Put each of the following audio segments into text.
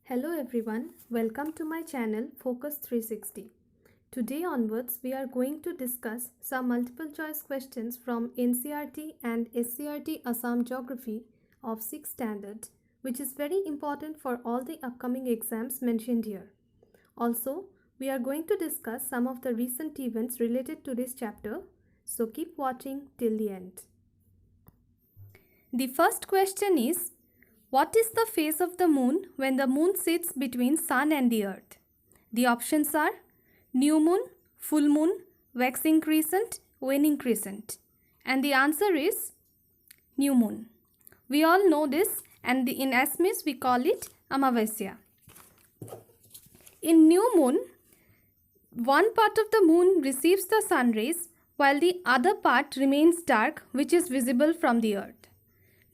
Hello everyone, welcome to my channel Focus 360. Today onwards we are going to discuss some multiple choice questions from NCERT and SCERT Assam Geography of 6th standard, which is very important for all the upcoming exams mentioned here. Also, we are going to discuss some of the recent events related to this chapter, so keep watching till the end. The first question is, what is the phase of the moon when the moon sits between sun and the earth? The options are new moon, full moon, waxing crescent, waning crescent. And the answer is new moon. We all know this, and in Assamese we call it Amavasya. In new moon, one part of the moon receives the sun rays while the other part remains dark, which is visible from the earth.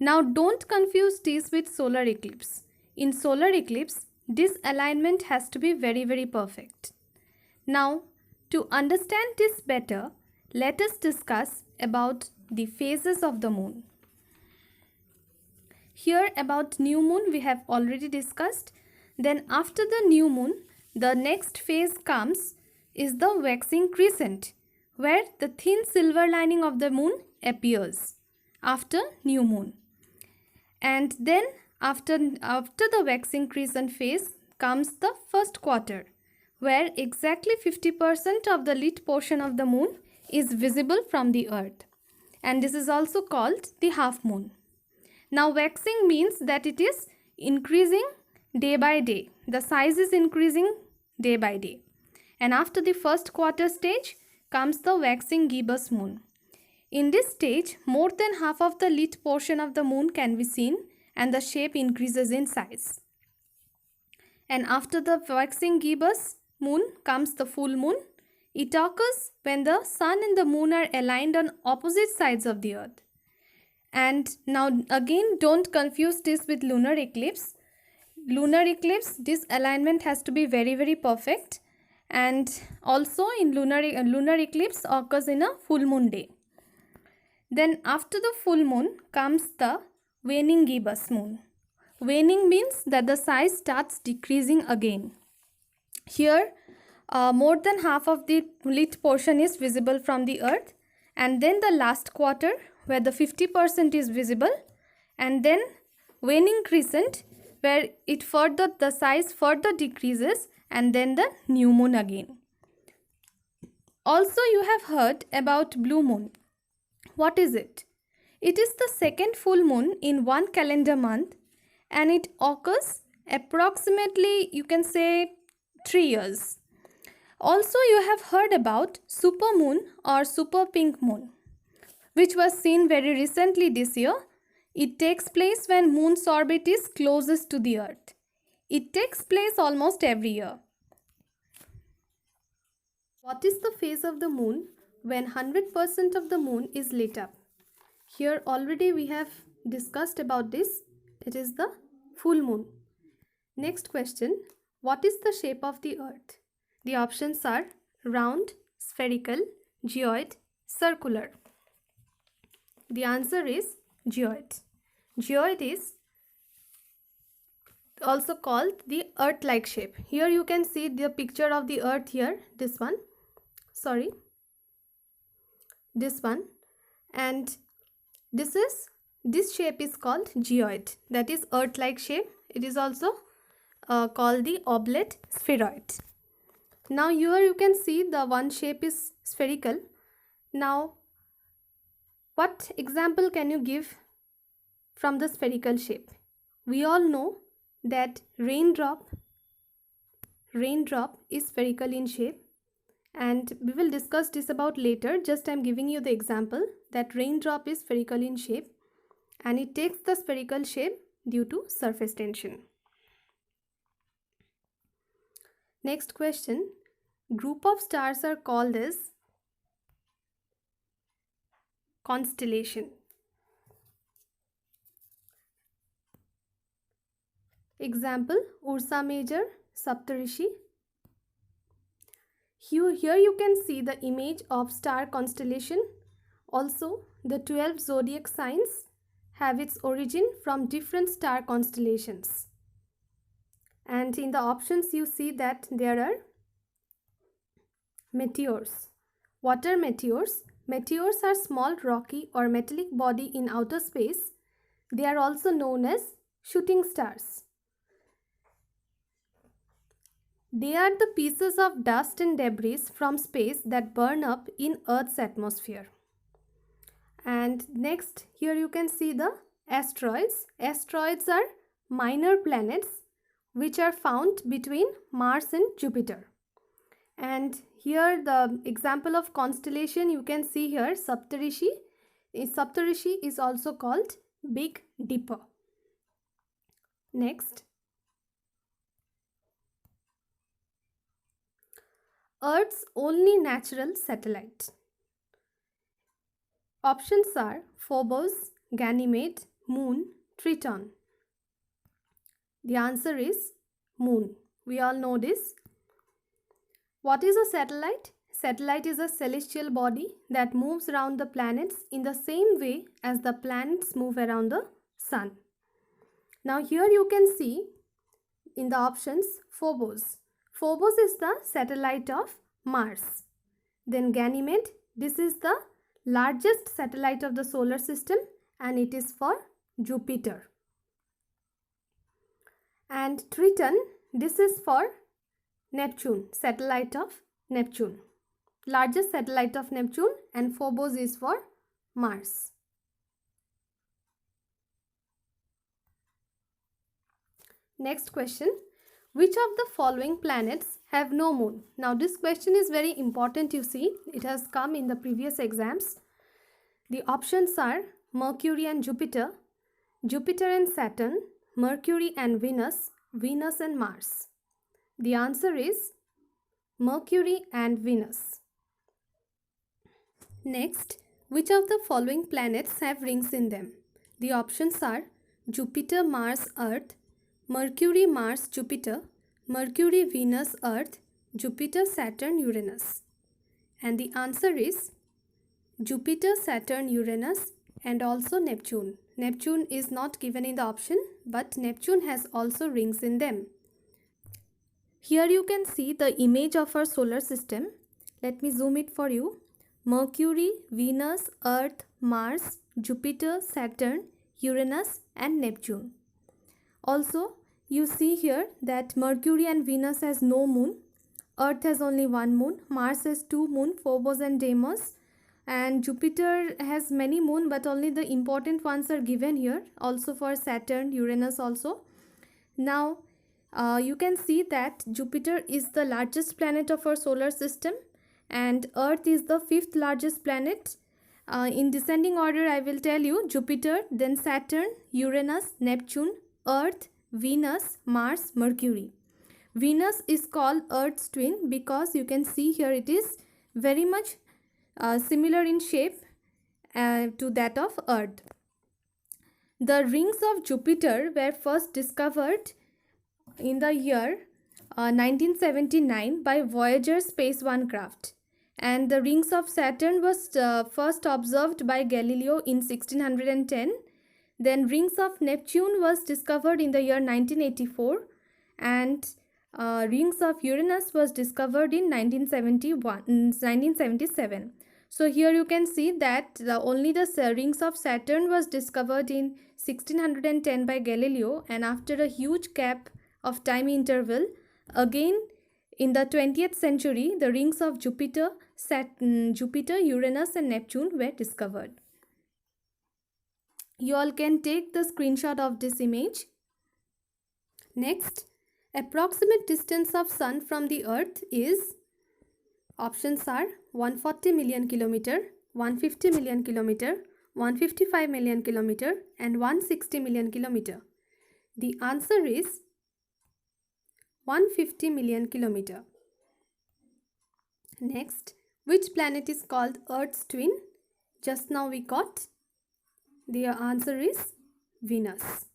Now don't confuse this with solar eclipse. In solar eclipse, this alignment has to be very perfect. Now, to understand this better, let us discuss about the phases of the moon. Here about new moon we have already discussed. Then after the new moon, the next phase comes is the waxing crescent, where the thin silver lining of the moon appears after new moon. And then after the waxing crescent phase comes the first quarter, where exactly 50% of the lit portion of the moon is visible from the earth. And this is also called the half moon. Now waxing means that it is increasing day by day. The size is increasing day by day. And after the first quarter stage comes the waxing gibbous moon. In this stage, more than half of the lit portion of the moon can be seen and the shape increases in size. And after the waxing gibbous moon comes the full moon. It occurs when the sun and the moon are aligned on opposite sides of the earth. And now again, don't confuse this with lunar eclipse. Lunar eclipse, this alignment has to be very perfect. And also in lunar eclipse occurs in a full moon day. Then after the full moon comes the waning gibbous moon. Waning means that the size starts decreasing again. Here more than half of the lit portion is visible from the earth, and then the last quarter where the 50% is visible, and then waning crescent where the size further decreases, and then the new moon again. Also you have heard about blue moon. What is it? It is the second full moon in one calendar month, and it occurs approximately, you can say, 3 years. Also you have heard about super moon or super pink moon, which was seen very recently this year. It takes place when moon's orbit is closest to the earth. It takes place almost every year. What is the phase of the moon when 100% of the moon is lit up? Here already we have discussed about this. It is the full moon. Next question, what is the shape of the earth? The options are round, spherical, geoid, circular. The answer is geoid. Geoid is also called the earth-like shape. Here you can see the picture of the earth here, this one. And this shape is called geoid, that is earth-like shape. It is also called the oblate spheroid. Now here you can see the one shape is spherical. Now what example can you give from the spherical shape? We all know that raindrop is spherical in shape, and we will discuss this about later. Just I am giving you the example that raindrop is spherical in shape, and it takes the spherical shape due to surface tension. Next question, group of stars are called as constellation. Example, Ursa Major, Saptarishi. Here you can see the image of star constellation. Also, the 12 zodiac signs have its origin from different star constellations. And in the options you see that there are meteors. What are meteors? Meteors are small rocky or metallic body in outer space. They are also known as shooting stars. They are the pieces of dust and debris from space that burn up in Earth's atmosphere. And next, here you can see the asteroids. Asteroids are minor planets which are found between Mars and Jupiter. And here the example of constellation you can see here, Saptarishi. Saptarishi is also called Big Dipper. Next, Earth's only natural satellite. Options are Phobos, Ganymede, Moon, Triton. The answer is Moon. We all know this. What is a satellite? Satellite is a celestial body that moves around the planets in the same way as the planets move around the sun. Now here you can see in the options Phobos. Phobos is the satellite of Mars. Then Ganymede, this is the largest satellite of the solar system and it is for Jupiter. And Triton, this is for Neptune, satellite of Neptune. Largest satellite of Neptune, and Phobos is for Mars. Next question. Which of the following planets have no moon? Now this question is very important, you see. It has come in the previous exams. The options are Mercury and Jupiter, Jupiter and Saturn, Mercury and Venus, Venus and Mars. The answer is Mercury and Venus. Next, which of the following planets have rings in them? The options are Jupiter, Mars, Earth, Mercury, Mars, Jupiter, Mercury, Venus, Earth, Jupiter, Saturn, Uranus. And the answer is Jupiter, Saturn, Uranus and also Neptune. Neptune is not given in the option, but Neptune has also rings in them. Here you can see the image of our solar system. Let me zoom it for you. Mercury, Venus, Earth, Mars, Jupiter, Saturn, Uranus and Neptune. Also, you see here that Mercury and Venus has no moon. Earth has only one moon. Mars has two moon, Phobos and Deimos. And Jupiter has many moon, but only the important ones are given here. Also for Saturn, Uranus also. Now, you can see that Jupiter is the largest planet of our solar system and Earth is the fifth largest planet. In descending order, I will tell you Jupiter, then Saturn, Uranus, Neptune, Earth, Venus, Mars, Mercury. Venus is called Earth's twin because you can see here it is very much similar in shape to that of Earth. The rings of Jupiter were first discovered in the year 1979 by Voyager Space 1 craft, and the rings of Saturn was first observed by Galileo in 1610. Then rings of Neptune was discovered in the year 1984 and rings of Uranus was discovered in 1977. So here you can see that only the rings of Saturn was discovered in 1610 by Galileo, and after a huge gap of time interval, again in the 20th century, the rings of Jupiter, Uranus and Neptune were discovered. You all can take the screenshot of this image. Next, approximate distance of Sun from the Earth is, options are 140 million kilometer, 150 million kilometer, 155 million kilometer and 160 million kilometer. The answer is 150 million kilometer. Next, which planet is called Earth's twin? Just now we got. The answer is Venus.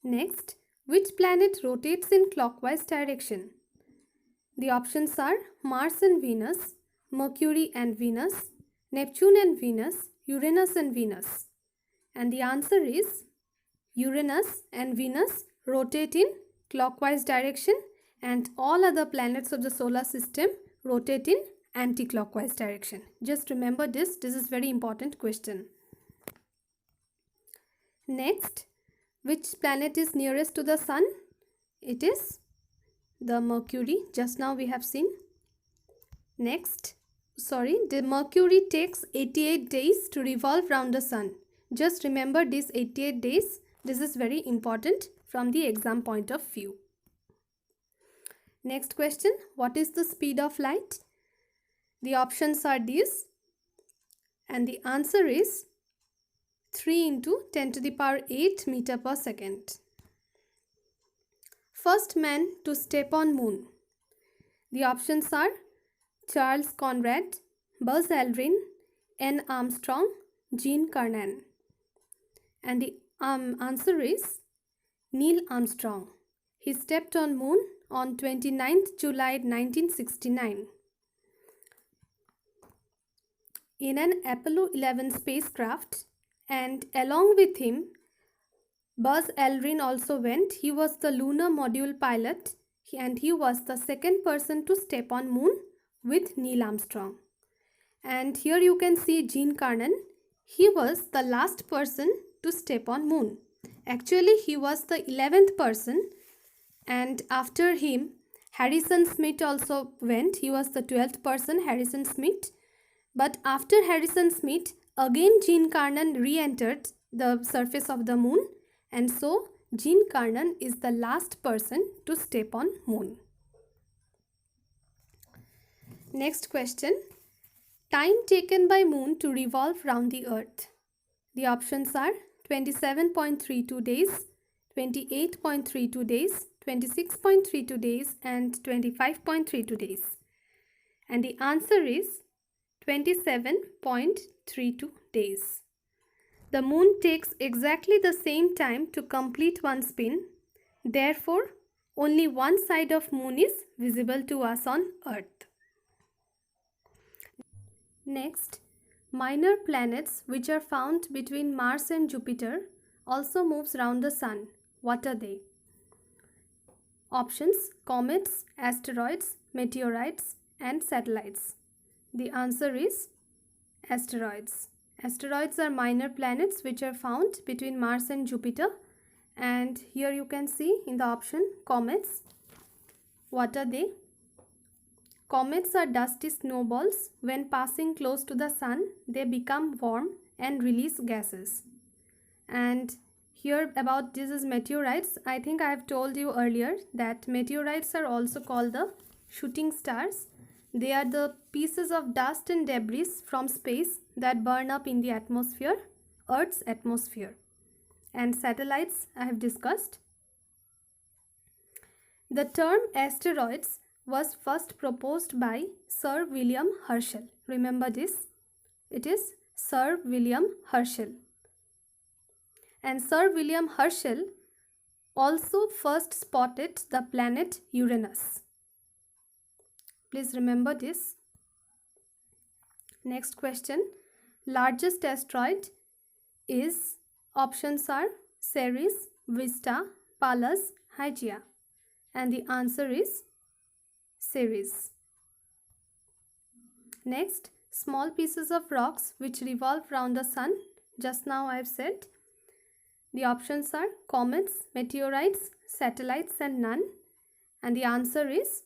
Next, which planet rotates in clockwise direction? The options are Mars and Venus, Mercury and Venus, Neptune and Venus, Uranus and Venus. And the answer is Uranus and Venus rotate in clockwise direction, and all other planets of the solar system rotate in anti-clockwise direction. Just remember this. This is very important question. Next, which planet is nearest to the sun? It is the Mercury. Just now we have seen. Next, the Mercury takes 88 days to revolve around the sun. Just remember these 88 days. This is very important from the exam point of view. Next question, what is the speed of light? The options are these, and the answer is 3 into 10 to the power 8 meter per second. First man to step on moon. The options are Charles Conrad, Buzz Aldrin, N. Armstrong, Gene Cernan. And the answer is Neil Armstrong. He stepped on moon on 29th July 1969. In an Apollo 11 spacecraft, and along with him, Buzz Aldrin also went. He was the lunar module pilot, and he was the second person to step on moon with Neil Armstrong. And here you can see Gene Cernan. He was the last person to step on moon. Actually, he was the 11th person, and after him, Harrison Smith also went. He was the 12th person, Harrison Smith. But after Harrison Smith, again Gene Cernan re-entered the surface of the moon, and so Gene Cernan is the last person to step on moon. Next question, time taken by moon to revolve round the earth. The options are 27.32 days, 28.32 days, 26.32 days, and 25.32 days. And the answer is 27.32 days. The moon takes exactly the same time to complete one spin. Therefore, only one side of moon is visible to us on Earth. Next, minor planets which are found between Mars and Jupiter also moves around the sun. What are they? Options: comets, asteroids, meteorites, and satellites. The answer is asteroids. Asteroids are minor planets which are found between Mars and Jupiter. And here you can see in the option comets. What are they? Comets are dusty snowballs. When passing close to the sun, they become warm and release gases. And here about this is meteorites. I think I have told you earlier that meteorites are also called the shooting stars. They are the pieces of dust and debris from space that burn up in the atmosphere, Earth's atmosphere. And satellites I have discussed. The term asteroids was first proposed by Sir William Herschel. Remember this. It is Sir William Herschel. And Sir William Herschel also first spotted the planet Uranus. Please remember this. Next question. Largest asteroid is, options are Ceres, Vesta, Pallas, Hygiea. And the answer is Ceres. Next, small pieces of rocks which revolve around the sun. Just now I have said. The options are comets, meteorites, satellites, and none. And the answer is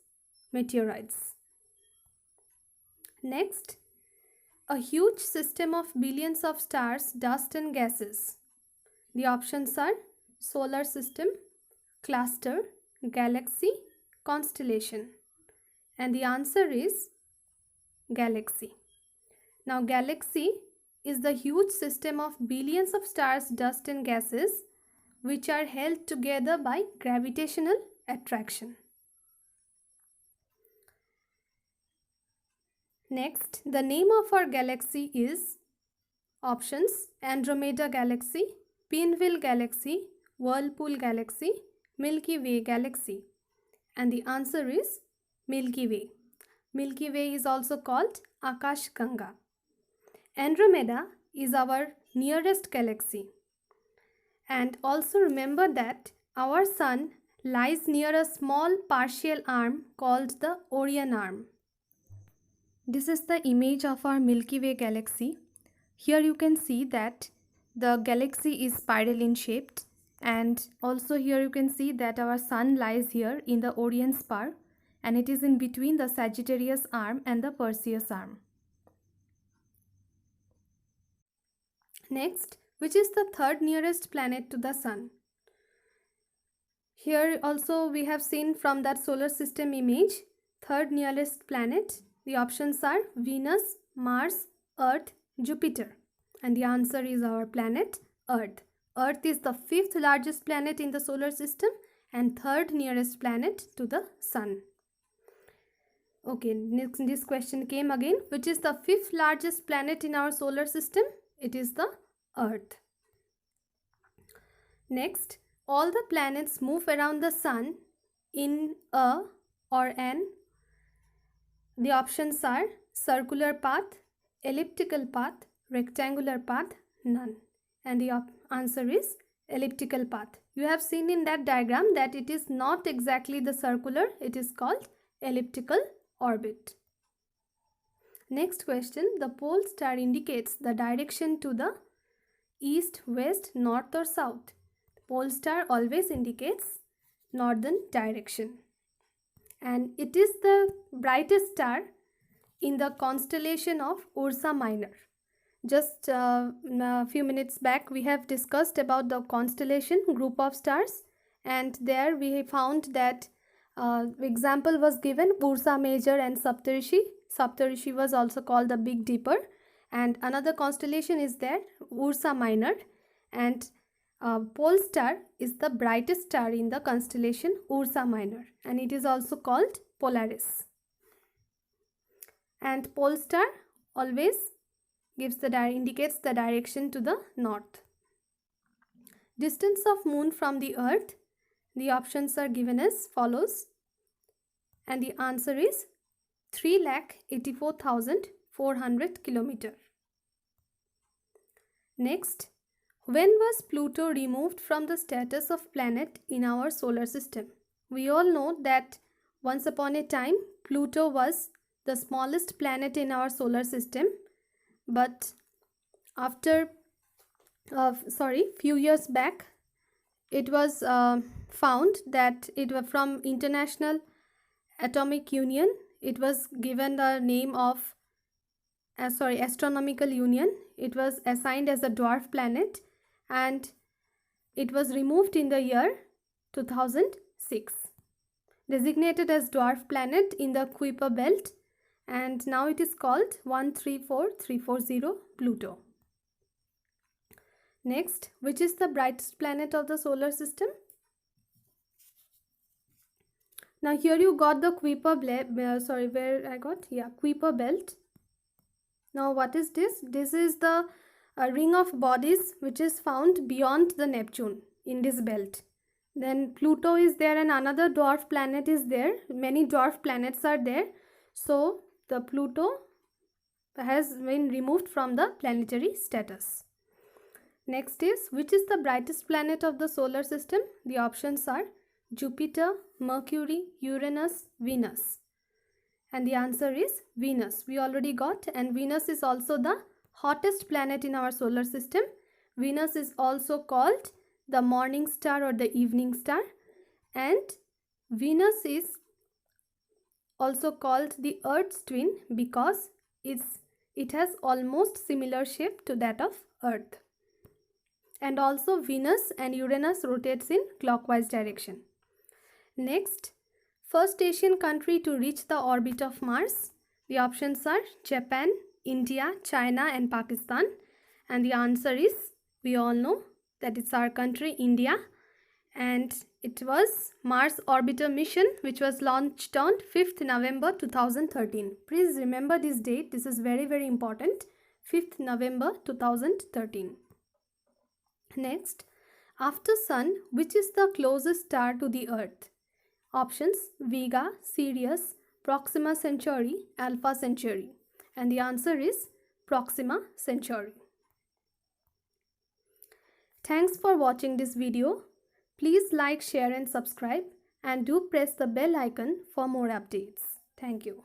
meteorites. Next, a huge system of billions of stars, dust, and gases. The options are solar system, cluster, galaxy, constellation. And the answer is galaxy. Now, galaxy is the huge system of billions of stars, dust, and gases which are held together by gravitational attraction. Next, the name of our galaxy is, options: Andromeda Galaxy, Pinwheel Galaxy, Whirlpool Galaxy, Milky Way Galaxy. And the answer is Milky Way. Milky Way is also called Akash Ganga. Andromeda is our nearest galaxy. And also remember that our sun lies near a small partial arm called the Orion Arm. This is the image of our Milky Way galaxy. Here you can see that the galaxy is spiral in shape, and also here you can see that our sun lies here in the Orion spur, and it is in between the Sagittarius arm and the Perseus arm. Next, which is the third nearest planet to the sun? Here also we have seen from that solar system image, third nearest planet. The options are Venus, Mars, Earth, Jupiter. And the answer is our planet Earth. Earth is the fifth largest planet in the solar system and third nearest planet to the sun. Okay, next this question came again. Which is the fifth largest planet in our solar system? It is the Earth. Next, all the planets move around the sun in a or an. The options are circular path, elliptical path, rectangular path, none. And the answer is elliptical path. You have seen in that diagram that it is not exactly the circular, it is called elliptical orbit. Next question, the pole star indicates the direction to the east, west, north or south. Pole star always indicates northern direction. And it is the brightest star in the constellation of Ursa Minor. Just a few minutes back we have discussed about the constellation group of stars, and there we found that example was given Ursa Major and Saptarishi. Saptarishi was also called the Big Dipper, and another constellation is there Ursa Minor, and Pole star is the brightest star in the constellation Ursa Minor, and it is also called Polaris. And pole star always indicates the direction to the north. Distance of moon from the earth, the options are given as follows, and the answer is 3,84,400 km. Next, when was Pluto removed from the status of planet in our solar system? We all know that once upon a time Pluto was the smallest planet in our solar system, but after few years back it was found that it was from International Atomic Union, it was given the name of Astronomical Union. It was assigned as a dwarf planet and it was removed in the year 2006, designated as dwarf planet in the Kuiper belt, and now it is called 134340 Pluto. Next, which is the brightest planet of the solar system? Now here you got the Kuiper Kuiper belt. Now what is this? This is the ring of bodies which is found beyond the Neptune in this belt. Then Pluto is there and another dwarf planet is there. Many dwarf planets are there. So the Pluto has been removed from the planetary status. Next is, which is the brightest planet of the solar system? The options are Jupiter, Mercury, Uranus, Venus. And the answer is Venus. We already got, and Venus is also the hottest planet in our solar system. Venus is also called the morning star or the evening star, and Venus is also called the Earth's twin because it has almost similar shape to that of Earth. And also Venus and Uranus rotates in clockwise direction. Next, first Asian country to reach the orbit of Mars. The options are Japan, India, China and Pakistan. And the answer is, we all know that it's our country, India. And it was Mars Orbiter mission which was launched on 5th November 2013. Please remember this date. This is very, very important. 5th November 2013. Next, after Sun, which is the closest star to the Earth? Options: Vega, Sirius, Proxima Centauri, Alpha Centauri. And the answer is Proxima Centauri. Thanks for watching this video. Please like, share and subscribe. and do press the bell icon for more updates. Thank you.